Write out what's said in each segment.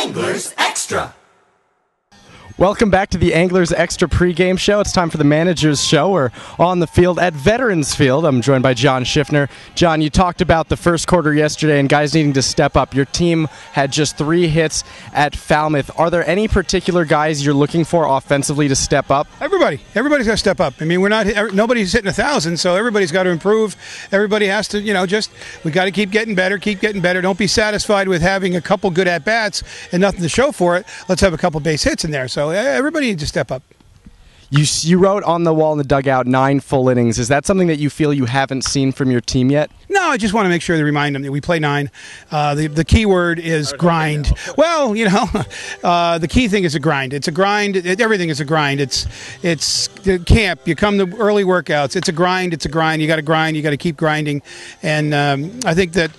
Anglers Extra. Welcome back to the Anglers Extra pregame show. It's time for the Managers Show. We're on the field at Veterans Field. I'm joined by John Schiffner. John, you talked about the first quarter yesterday and guys needing to step up. Your team had just 3 hits at Falmouth. Are there any particular guys you're looking for offensively to step up? Everybody's got to step up. I mean, nobody's hitting 1,000, so everybody's got to improve. Everybody has to, we got to keep getting better. Don't be satisfied with having a couple good at bats and nothing to show for it. Let's have a couple base hits in there. So everybody needs to step up. You wrote on the wall in the dugout 9 full innings. Is that something that you feel you haven't seen from your team yet? No, I just want to make sure to remind them that we play 9. The key word is grind. Well, the key thing is a grind. It's a grind. Everything is a grind. It's the camp. You come to early workouts. It's a grind. You got to grind. You got to keep grinding. And I think that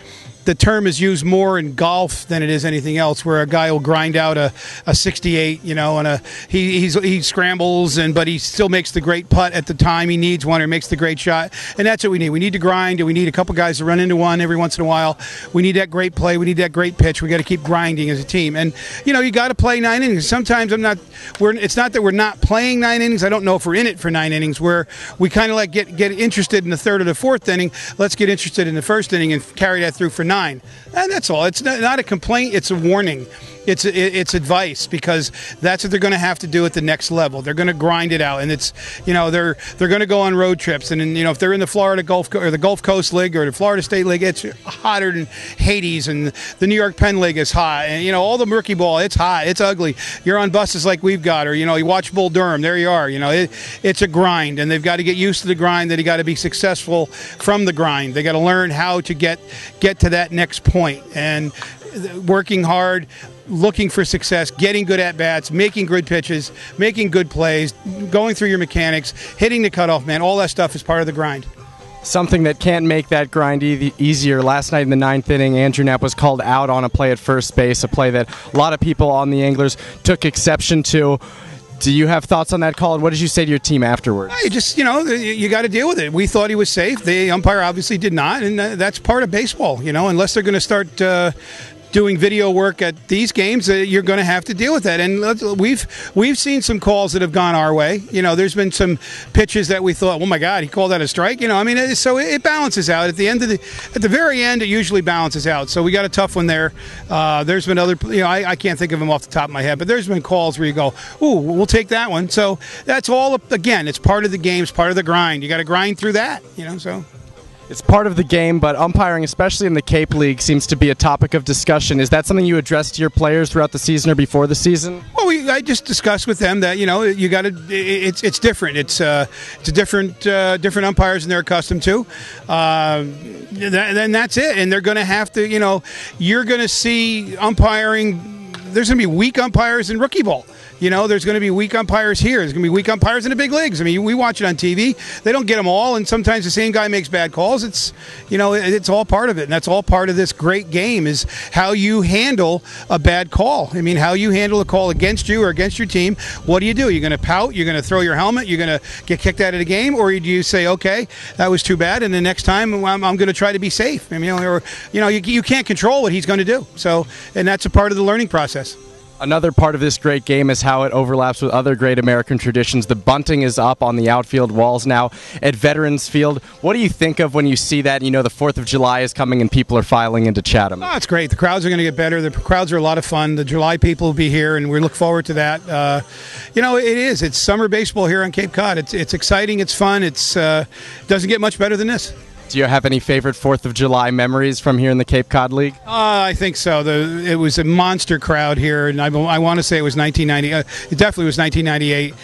the term is used more in golf than it is anything else, where a guy will grind out a 68, and he scrambles, but he still makes the great putt at the time he needs one, or makes the great shot. And that's what we need. We need to grind, and we need a couple guys to run into one every once in a while. We need that great play. We need that great pitch. We got to keep grinding as a team. And you got to play 9 innings. Sometimes it's not that we're not playing 9 innings. I don't know if we're in it for 9 innings, where we kind of like get interested in the 3rd or the 4th inning. Let's get interested in the 1st inning and carry that through for 9. And that's all. It's not a complaint. It's a warning. It's advice, because that's what they're going to have to do at the next level. They're going to grind it out, and it's they're going to go on road trips, and then, if they're in the Florida Gulf or the Gulf Coast League or the Florida State League, it's hotter than Hades, and the New York Penn League is hot, and all the rookie ball, it's hot, it's ugly. You're on buses like we've got, or you watch Bull Durham, there you are. It's a grind, and they've got to get used to the grind. They got to be successful from the grind. They got to learn how to get to that next point, and working hard, looking for success, getting good at bats, making good pitches, making good plays, going through your mechanics, hitting the cutoff man. All that stuff is part of the grind. Something that can't make that grind easier. Last night in the 9th inning, Andrew Knapp was called out on a play at first base, a play that a lot of people on the Anglers took exception to. Do you have thoughts on that call, and what did you say to your team afterwards? You got to deal with it. We thought he was safe. The umpire obviously did not, and that's part of baseball, unless they're going to start doing video work at these games, you're going to have to deal with that. And we've seen some calls that have gone our way. There's been some pitches that we thought, oh my God, he called that a strike. So it balances out. At the very end, it usually balances out. So we got a tough one there. There's been other, I can't think of them off the top of my head, but there's been calls where you go, ooh, we'll take that one. So that's all, again, it's part of the game, it's part of the grind. You got to grind through that, so. It's part of the game, but umpiring, especially in the Cape League, seems to be a topic of discussion. Is that something you address to your players throughout the season or before the season? Well, I just discussed with them that you got to. It's different. It's a different umpires than they're accustomed to. Then that's it, and they're going to have to. You're going to see umpiring. There's going to be weak umpires in rookie ball. There's going to be weak umpires here. There's going to be weak umpires in the big leagues. We watch it on TV. They don't get them all, and sometimes the same guy makes bad calls. It's all part of it, and that's all part of this great game is how you handle a bad call. How you handle a call against you or against your team. What do? You're going to pout. You're going to throw your helmet. You're going to get kicked out of the game, or do you say, okay, that was too bad, and the next time I'm going to try to be safe. You can't control what he's going to do. So, and that's a part of the learning process. Another part of this great game is how it overlaps with other great American traditions. The bunting is up on the outfield walls now at Veterans Field. What do you think of when you see that? The 4th of July is coming and people are filing into Chatham. Oh, it's great. The crowds are going to get better. The crowds are a lot of fun. The July people will be here, and we look forward to that. It is. It's summer baseball here on Cape Cod. It's exciting. It's fun. It doesn't get much better than this. Do you have any favorite 4th of July memories from here in the Cape Cod League? I think so. It was a monster crowd here, and I want to say it was 1990. It definitely was 1998.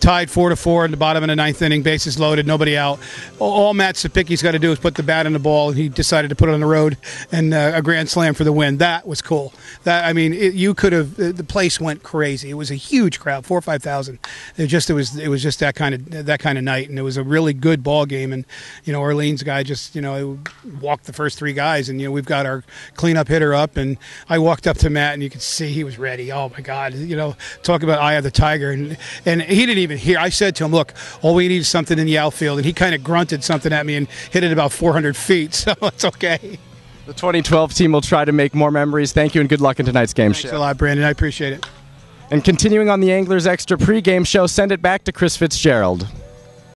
Tied 4-4 in the bottom of the 9th inning, bases loaded, nobody out. All Matt Sapicki's got to do is put the bat on the ball, and he decided to put it on the road and a grand slam for the win. That was cool. You could have. The place went crazy. It was a huge crowd, 4,000 or 5,000. It was just that kind of night, and it was a really good ball game. And Orleans guy just walked the first 3 guys, and we've got our cleanup hitter up, and I walked up to Matt, and you could see he was ready. Oh my God, talk about eye of the tiger, and he didn't even hear. I said to him, look, all we need is something in the outfield, and he kind of grunted something at me and hit it about 400 feet, so it's okay. The 2012 team will try to make more memories. Thank you and good luck in tonight's game show. Thanks a lot, Brandon. I appreciate it. And continuing on the Anglers Extra pregame show, send it back to Chris Fitzgerald.